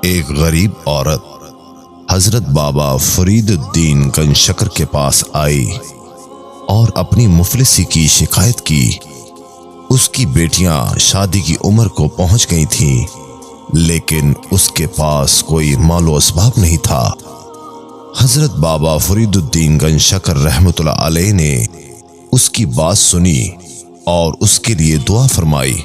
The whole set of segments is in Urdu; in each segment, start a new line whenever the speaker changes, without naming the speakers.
ایک غریب عورت حضرت بابا فرید الدین گنج شکر کے پاس آئی اور اپنی مفلسی کی شکایت کی۔ اس کی بیٹیاں شادی کی عمر کو پہنچ گئی تھیں، لیکن اس کے پاس کوئی مال و اسباب نہیں تھا۔ حضرت بابا فرید الدین گنج شکر رحمۃ اللہ علیہ نے اس کی بات سنی اور اس کے لیے دعا فرمائی،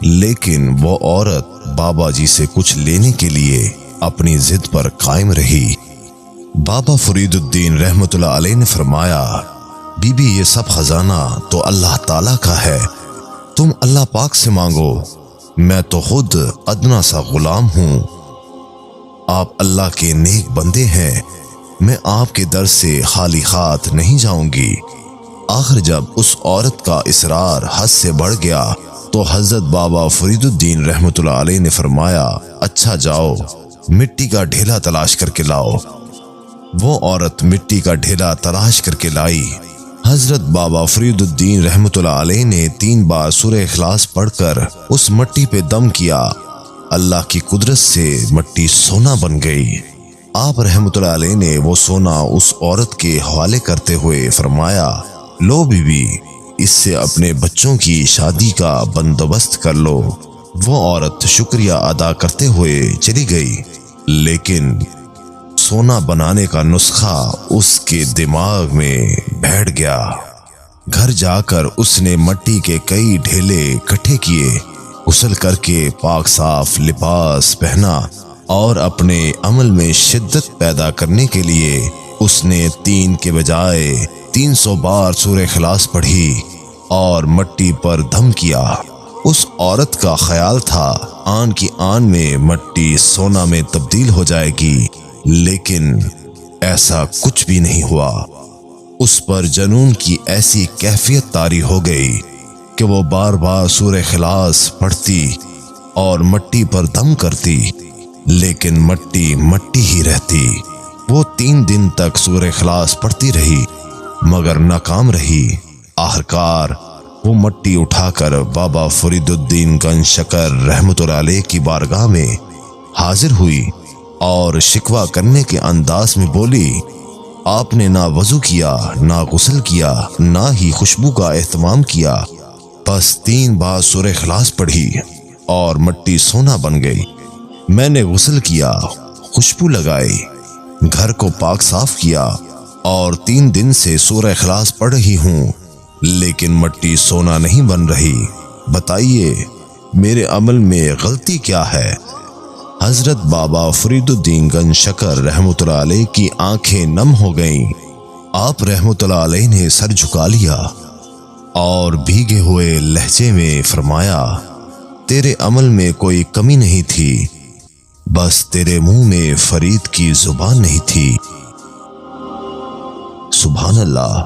لیکن وہ عورت بابا جی سے کچھ لینے کے لیے اپنی ضد پر قائم رہی۔ بابا فرید الدین رحمۃ اللہ علیہ نے فرمایا، بی بی یہ سب خزانہ تو اللہ تعالیٰ کا ہے، تم اللہ پاک سے مانگو، میں تو خود ادنا سا غلام ہوں، آپ اللہ کے نیک بندے ہیں، میں آپ کے در سے خالی ہاتھ نہیں جاؤں گی۔ آخر جب اس عورت کا اصرار حد سے بڑھ گیا تو حضرت بابا فرید الدین رحمۃ اللہ علیہ نے فرمایا، اچھا جاؤ مٹی کا ڈھیلا تلاش کر کے لاؤ۔ وہ عورت مٹی کا ڈھیلا تلاش کر کے لائی۔ حضرت بابا فرید الدین رحمۃ اللہ علیہ نے 3 بار سورہ اخلاص پڑھ کر اس مٹی پہ دم کیا، اللہ کی قدرت سے مٹی سونا بن گئی۔ آپ رحمۃ اللہ علیہ نے وہ سونا اس عورت کے حوالے کرتے ہوئے فرمایا، لو بی بی اس سے اپنے بچوں کی شادی کا بندوبست کر لو۔ وہ عورت شکریہ ادا کرتے ہوئے چلی گئی، لیکن سونا بنانے کا نسخہ اس کے دماغ میں بیٹھ گیا۔ گھر جا کر اس نے مٹی کے کئی ڈھیلے اکٹھے کیے، غسل کر کے پاک صاف لباس پہنا اور اپنے عمل میں شدت پیدا کرنے کے لیے اس نے 3 کے بجائے 300 بار سورہ اخلاص پڑھی اور مٹی پر دم کیا۔ اس عورت کا خیال تھا آن کی آن میں مٹی سونا میں تبدیل ہو جائے گی، لیکن ایسا کچھ بھی نہیں ہوا۔ اس پر جنون کی ایسی کیفیت طاری ہو گئی کہ وہ بار بار سورہ اخلاص پڑھتی اور مٹی پر دم کرتی، لیکن مٹی مٹی ہی رہتی۔ وہ 3 دن تک سورہ اخلاص پڑھتی رہی مگر ناکام رہی۔ آخرکار وہ مٹی اٹھا کر بابا فرید الدین گنج شکر رحمۃ اللہ علیہ کی بارگاہ میں حاضر ہوئی اور شکوہ کرنے کے انداز میں بولی، آپ نے نہ وضو کیا، نہ غسل کیا، نہ ہی خوشبو کا اہتمام کیا، بس 3 بار سورہ اخلاص پڑھی اور مٹی سونا بن گئی۔ میں نے غسل کیا، خوشبو لگائی، گھر کو پاک صاف کیا اور 3 دن سے سورہ اخلاص پڑھ رہی ہوں، لیکن مٹی سونا نہیں بن رہی، بتائیے میرے عمل میں غلطی کیا ہے؟ حضرت بابا فرید الدین گنج شکر رحمۃ اللہ علیہ کی آنکھیں نم ہو گئیں۔ آپ رحمۃ اللہ علیہ نے سر جھکا لیا اور بھیگے ہوئے لہجے میں فرمایا، تیرے عمل میں کوئی کمی نہیں تھی، بس تیرے منہ میں فرید کی زبان نہیں تھی۔ سبحان اللہ۔